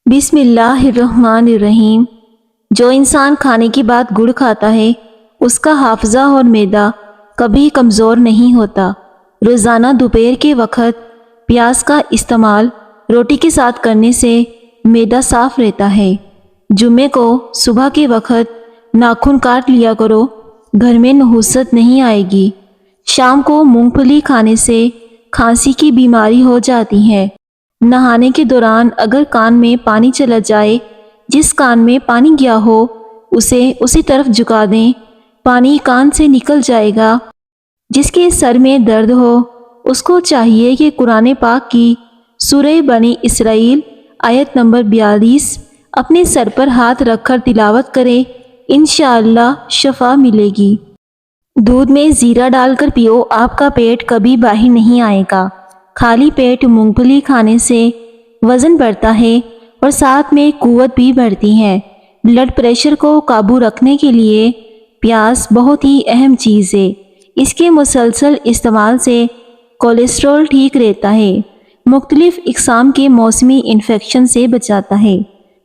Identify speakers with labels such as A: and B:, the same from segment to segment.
A: بسم اللہ الرحمن الرحیم۔ جو انسان کھانے کے بعد گڑ کھاتا ہے اس کا حافظہ اور معدہ کبھی کمزور نہیں ہوتا۔ روزانہ دوپہر کے وقت پیاز کا استعمال روٹی کے ساتھ کرنے سے معدہ صاف رہتا ہے۔ جمعے کو صبح کے وقت ناخن کاٹ لیا کرو، گھر میں نحوست نہیں آئے گی۔ شام کو مونگ پھلی کھانے سے کھانسی کی بیماری ہو جاتی ہے۔ نہانے کے دوران اگر کان میں پانی چلا جائے، جس کان میں پانی گیا ہو اسے اسی طرف جھکا دیں، پانی کان سے نکل جائے گا۔ جس کے سر میں درد ہو اس کو چاہیے کہ قرآن پاک کی سورہ بنی اسرائیل آیت نمبر 42 اپنے سر پر ہاتھ رکھ کر تلاوت کرے، انشاءاللہ شفا ملے گی۔ دودھ میں زیرہ ڈال کر پیو، آپ کا پیٹ کبھی باہر نہیں آئے گا۔ خالی پیٹ مونگ پھلی کھانے سے وزن بڑھتا ہے اور ساتھ میں قوت بھی بڑھتی ہے۔ بلڈ پریشر کو قابو رکھنے کے لیے پیاز بہت ہی اہم چیز ہے۔ اس کے مسلسل استعمال سے کولیسٹرول ٹھیک رہتا ہے، مختلف اقسام کے موسمی انفیکشن سے بچاتا ہے۔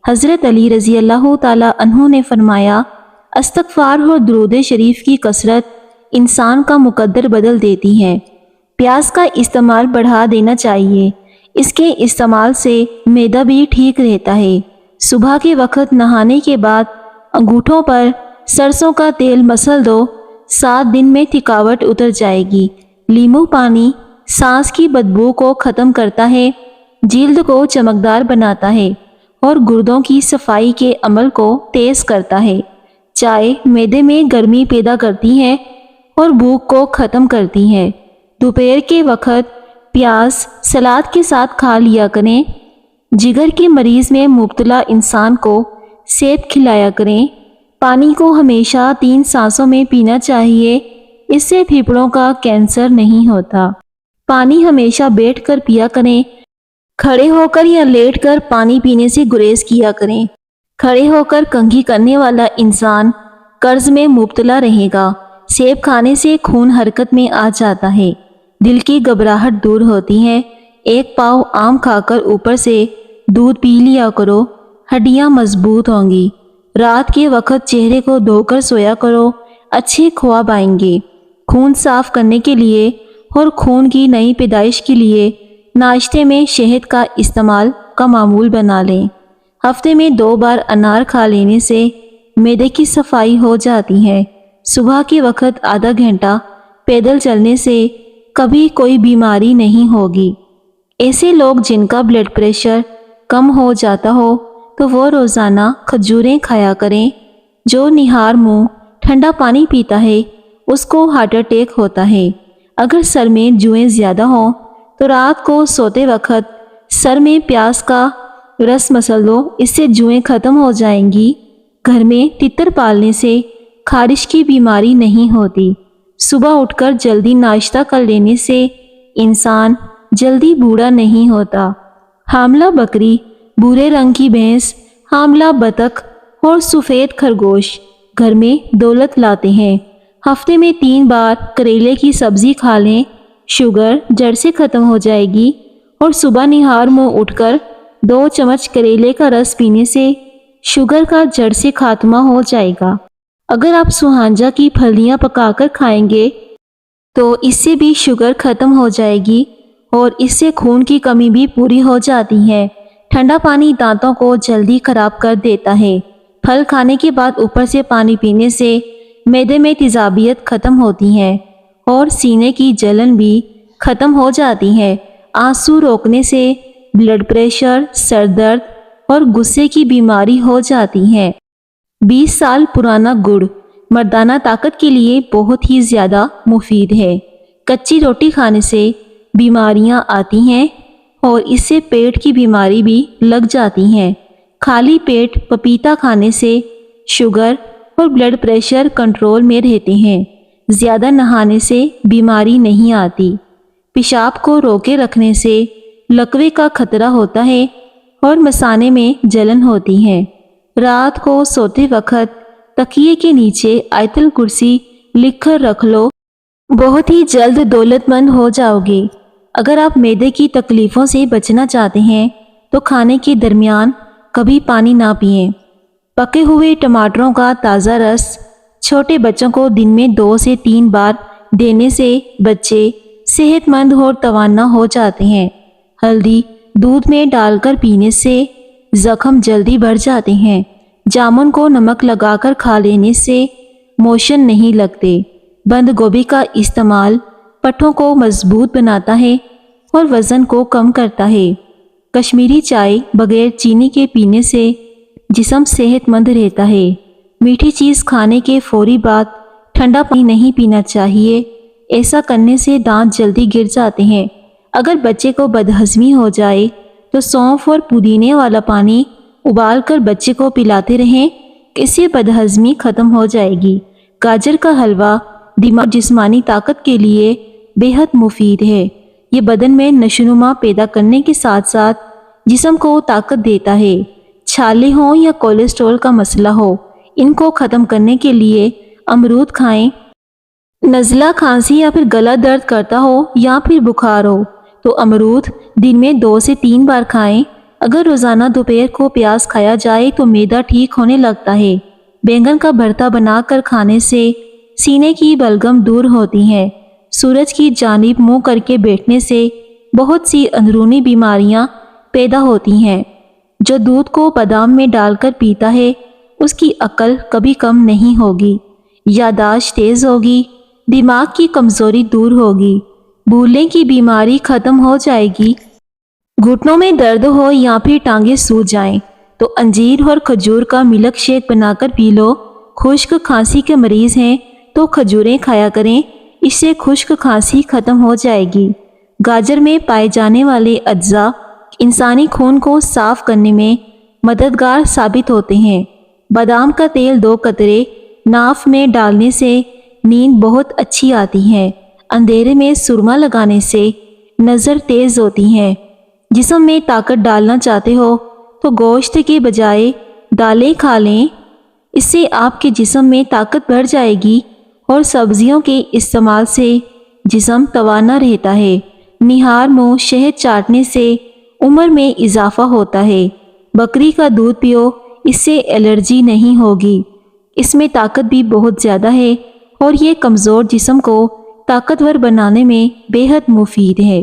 A: حضرت علی رضی اللہ تعالی عنہ نے فرمایا، استغفار اور درود شریف کی کثرت انسان کا مقدر بدل دیتی ہے۔ پیاز کا استعمال بڑھا دینا چاہیے، اس کے استعمال سے معدہ بھی ٹھیک رہتا ہے۔ صبح کے وقت نہانے کے بعد انگوٹھوں پر سرسوں کا تیل مسل دو، 7 دن میں تھکاوٹ اتر جائے گی۔ لیمو پانی سانس کی بدبو کو ختم کرتا ہے، جلد کو چمکدار بناتا ہے اور گردوں کی صفائی کے عمل کو تیز کرتا ہے۔ چائے معدے میں گرمی پیدا کرتی ہے اور بھوک کو ختم کرتی ہے۔ دوپہر کے وقت پیاز سلاد کے ساتھ کھا لیا کریں۔ جگر کے مریض میں مبتلا انسان کو سیب کھلایا کریں۔ پانی کو ہمیشہ 3 سانسوں میں پینا چاہیے، اس سے پھیپھڑوں کا کینسر نہیں ہوتا۔ پانی ہمیشہ بیٹھ کر پیا کریں، کھڑے ہو کر یا لیٹ کر پانی پینے سے گریز کیا کریں۔ کھڑے ہو کر کنگھی کرنے والا انسان قرض میں مبتلا رہے گا۔ سیب کھانے سے خون حرکت میں آ جاتا ہے، دل کی گھبراہٹ دور ہوتی ہے۔ 1 پاؤ آم کھا کر اوپر سے دودھ پی لیا کرو، ہڈیاں مضبوط ہوں گی۔ رات کے وقت چہرے کو دھو کر سویا کرو، اچھے خواب آئیں گے۔ خون صاف کرنے کے لیے اور خون کی نئی پیدائش کے لیے ناشتے میں شہد کا استعمال کا معمول بنا لیں۔ ہفتے میں 2 بار انار کھا لینے سے معدے کی صفائی ہو جاتی ہے۔ صبح کے وقت آدھا گھنٹہ پیدل چلنے سے کبھی کوئی بیماری نہیں ہوگی۔ ایسے لوگ جن کا بلڈ پریشر کم ہو جاتا ہو تو وہ روزانہ کھجوریں کھایا کریں۔ جو نہار منہ ٹھنڈا پانی پیتا ہے اس کو ہارٹ اٹیک ہوتا ہے۔ اگر سر میں جوئیں زیادہ ہوں تو رات کو سوتے وقت سر میں پیاز کا رس مسل دو، اس سے جوئیں ختم ہو جائیں گی۔ گھر میں تتر پالنے سے خارش کی بیماری نہیں ہوتی۔ صبح اٹھ کر جلدی ناشتہ کر لینے سے انسان جلدی بوڑھا نہیں ہوتا۔ حاملہ بکری، بھورے رنگ کی بھینس، حاملہ بطخ اور سفید خرگوش گھر میں دولت لاتے ہیں۔ ہفتے میں 3 بار کریلے کی سبزی کھا لیں، شوگر جڑ سے ختم ہو جائے گی۔ اور صبح نہار منہ اٹھ کر 2 چمچ کریلے کا رس پینے سے شوگر کا جڑ سے خاتمہ ہو جائے گا۔ اگر آپ سوہانجہ کی پھلیاں پکا کر کھائیں گے تو اس سے بھی شوگر ختم ہو جائے گی اور اس سے خون کی کمی بھی پوری ہو جاتی ہے۔ ٹھنڈا پانی دانتوں کو جلدی خراب کر دیتا ہے۔ پھل کھانے کے بعد اوپر سے پانی پینے سے معدے میں تیزابیت ختم ہوتی ہے اور سینے کی جلن بھی ختم ہو جاتی ہے۔ آنسو روکنے سے بلڈ پریشر، سر درد اور غصے کی بیماری ہو جاتی ہے۔ 20 سال پرانا گڑ مردانہ طاقت کے لیے بہت ہی زیادہ مفید ہے۔ کچی روٹی کھانے سے بیماریاں آتی ہیں اور اس سے پیٹ کی بیماری بھی لگ جاتی ہے۔ خالی پیٹ پپیتا کھانے سے شوگر اور بلڈ پریشر کنٹرول میں رہتے ہیں۔ زیادہ نہانے سے بیماری نہیں آتی۔ پیشاب کو روکے رکھنے سے لکوے کا خطرہ ہوتا ہے اور مثانے میں جلن ہوتی ہے۔ رات کو سوتے وقت تکیے کے نیچے آیت الکرسی لکھ کر رکھ لو، بہت ہی جلد دولت مند ہو جاؤ گے۔ اگر آپ معدے کی تکلیفوں سے بچنا چاہتے ہیں تو کھانے کے درمیان کبھی پانی نہ پئیں۔ پکے ہوئے ٹماٹروں کا تازہ رس چھوٹے بچوں کو دن میں 2 سے 3 بار دینے سے بچے صحت مند اور توانا ہو جاتے ہیں۔ ہلدی دودھ میں ڈال کر پینے سے زخم جلدی بڑھ جاتے ہیں۔ جامن کو نمک لگا کر کھا لینے سے موشن نہیں لگتے۔ بند گوبھی کا استعمال پٹھوں کو مضبوط بناتا ہے اور وزن کو کم کرتا ہے۔ کشمیری چائے بغیر چینی کے پینے سے جسم صحت مند رہتا ہے۔ میٹھی چیز کھانے کے فوری بعد ٹھنڈا پانی نہیں پینا چاہیے، ایسا کرنے سے دانت جلدی گر جاتے ہیں۔ اگر بچے کو بدہضمی ہو جائے تو سونف اور پودینے والا پانی ابال کر بچے کو پلاتے رہیں، اس سے بدہضمی ختم ہو جائے گی۔ گاجر کا حلوہ دماغ جسمانی طاقت کے لیے بے حد مفید ہے۔ یہ بدن میں نشوونما پیدا کرنے کے ساتھ ساتھ جسم کو طاقت دیتا ہے۔ چھالے ہوں یا کولیسٹرول کا مسئلہ ہو، ان کو ختم کرنے کے لیے امرود کھائیں۔ نزلہ، کھانسی یا پھر گلا درد کرتا ہو یا پھر بخار ہو تو امرود دن میں 2 سے 3 بار کھائیں۔ اگر روزانہ دوپہر کو پیاز کھایا جائے تو معدہ ٹھیک ہونے لگتا ہے۔ بینگن کا بھرتا بنا کر کھانے سے سینے کی بلغم دور ہوتی ہے۔ سورج کی جانب منہ کر کے بیٹھنے سے بہت سی اندرونی بیماریاں پیدا ہوتی ہیں۔ جو دودھ کو بادام میں ڈال کر پیتا ہے اس کی عقل کبھی کم نہیں ہوگی، یادداشت تیز ہوگی، دماغ کی کمزوری دور ہوگی، بھولنے کی بیماری ختم ہو جائے گی۔ گھٹنوں میں درد ہو یا پھر ٹانگیں سوج جائیں تو انجیر اور کھجور کا ملک شیک بنا کر پی لو۔ خشک کھانسی کے مریض ہیں تو کھجوریں کھایا کریں، اس سے خشک کھانسی ختم ہو جائے گی۔ گاجر میں پائے جانے والے اجزاء انسانی خون کو صاف کرنے میں مددگار ثابت ہوتے ہیں۔ بادام کا تیل 2 قطرے ناف میں ڈالنے سے نیند بہت اچھی آتی ہے۔ اندھیرے میں سرما لگانے سے نظر تیز ہوتی ہے۔ جسم میں طاقت ڈالنا چاہتے ہو تو گوشت کے بجائے دالیں کھا لیں، اس سے آپ کے جسم میں طاقت بڑھ جائے گی اور سبزیوں کے استعمال سے جسم توانا رہتا ہے۔ نہار منہ شہد چاٹنے سے عمر میں اضافہ ہوتا ہے۔ بکری کا دودھ پیو، اس سے الرجی نہیں ہوگی۔ اس میں طاقت بھی بہت زیادہ ہے اور یہ کمزور جسم کو طاقتور بنانے میں بے حد مفید ہے۔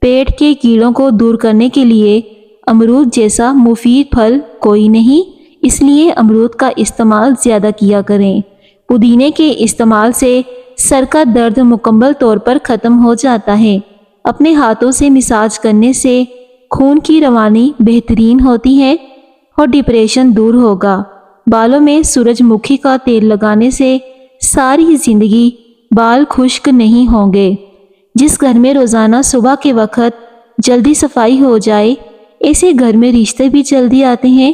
A: پیٹ کے کیڑوں کو دور کرنے کے لیے امرود جیسا مفید پھل کوئی نہیں، اس لیے امرود کا استعمال زیادہ کیا کریں۔ پودینے کے استعمال سے سر کا درد مکمل طور پر ختم ہو جاتا ہے۔ اپنے ہاتھوں سے مساج کرنے سے خون کی روانی بہترین ہوتی ہے اور ڈپریشن دور ہوگا۔ بالوں میں سورج مکھی کا تیل لگانے سے ساری زندگی بال خشک نہیں ہوں گے۔ جس گھر میں روزانہ صبح کے وقت جلدی صفائی ہو جائے، ایسے گھر میں رشتے بھی جلدی آتے ہیں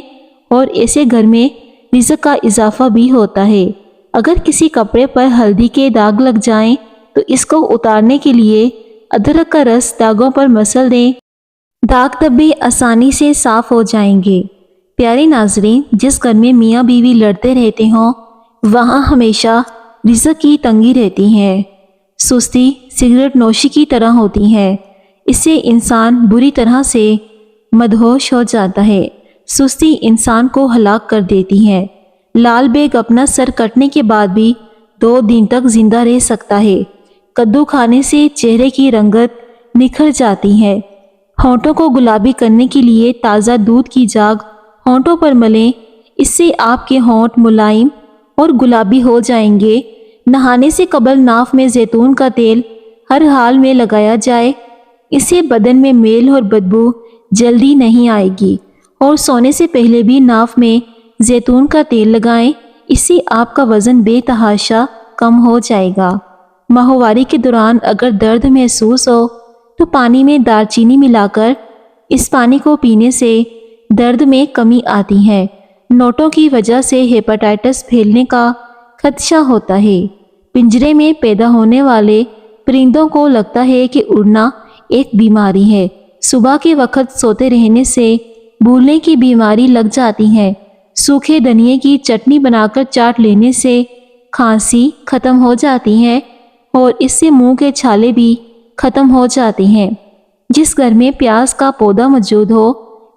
A: اور ایسے گھر میں رزق کا اضافہ بھی ہوتا ہے۔ اگر کسی کپڑے پر ہلدی کے داغ لگ جائیں تو اس کو اتارنے کے لیے ادرک کا رس داغوں پر مسل دیں، داغ دھبے آسانی سے صاف ہو جائیں گے۔ پیارے ناظرین، جس گھر میں میاں بیوی لڑتے رہتے ہوں وہاں ہمیشہ رزق کی تنگی رہتی ہے۔ سستی سگریٹ نوشی کی طرح ہوتی ہے، اس سے انسان بری طرح سے مدہوش ہو جاتا ہے۔ سستی انسان کو ہلاک کر دیتی ہے۔ لال بیگ اپنا سر کٹنے کے بعد بھی 2 دن تک زندہ رہ سکتا ہے۔ کدو کھانے سے چہرے کی رنگت نکھر جاتی ہے۔ ہونٹوں کو گلابی کرنے کے لیے تازہ دودھ کی جاگ ہونٹوں پر ملیں، اس سے آپ کے ہونٹ ملائم اور گلابی ہو جائیں گے۔ نہانے سے قبل ناف میں زیتون کا تیل ہر حال میں لگایا جائے، اس سے بدن میں میل اور بدبو جلدی نہیں آئے گی۔ اور سونے سے پہلے بھی ناف میں زیتون کا تیل لگائیں، اس سے آپ کا وزن بے تحاشا کم ہو جائے گا۔ ماہواری کے دوران اگر درد محسوس ہو تو پانی میں دار چینی ملا کر اس پانی کو پینے سے درد میں کمی آتی ہے۔ نوٹوں کی وجہ سے ہیپاٹائٹس پھیلنے کا خدشہ ہوتا ہے۔ پنجرے میں پیدا ہونے والے پرندوں کو لگتا ہے کہ اڑنا ایک بیماری ہے۔ صبح کے وقت سوتے رہنے سے بھولنے کی بیماری لگ جاتی ہے۔ سوکھے دھنیے کی چٹنی بنا کر چاٹ لینے سے کھانسی ختم ہو جاتی ہے اور اس سے منہ کے چھالے بھی ختم ہو جاتے ہیں۔ جس گھر میں پیاز کا پودا موجود ہو